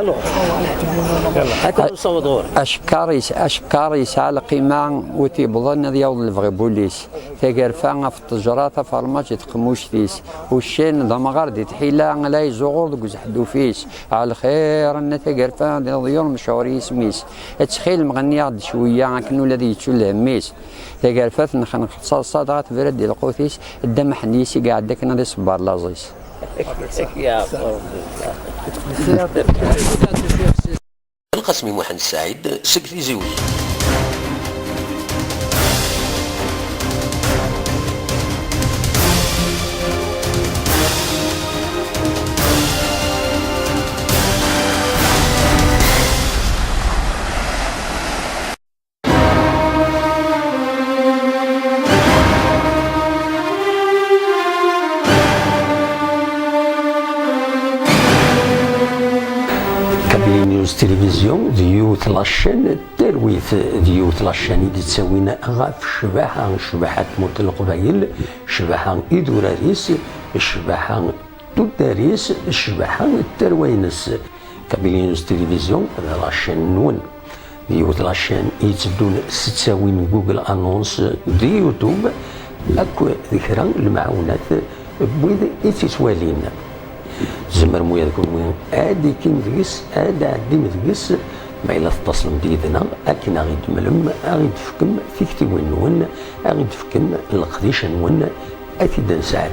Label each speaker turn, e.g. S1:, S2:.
S1: الو هكا نصوت غور
S2: اشكار يسعى القيمه وتيبضن ديال الفغي بوليس تيقرفا في التجاره فرماج تقموش فيس والشين ضمغار دي تحيلا لا يزغور دوك زحدو فيس على الخير ان تيقرفا ديال مشاوري سميس تخيل مغنيه شويه كنو الذي يتشل هميس تيقرفات نخن صدقه فرد ديال القوتيس الدم حنيسي قاعد داك نادي صبار لازيس
S1: يا
S3: القسمي محمد السعيد سكري زوج. نيوز تلفزيون ديوت لاشين ترويث ديوت لاشين اللي تساوينا غاف شباحة موت القبايل شباحة إدوراريس شباحة توداريس شباحة التروينس كابيل نيوز تلفزيون لاشين نون ديوت لاشين يتبدون ستساوين جوجل انونس دي يوتيوب اكو ذكرى المعونات بويد يتسوالين زمر مويا تكون وين ادي كيم ديس ادي عدي مدقس ما الا تتصلم ديدنا اكن غيد ملم غيد فكم فيكتي وين غيد فكم القديش نون اكيد نساعد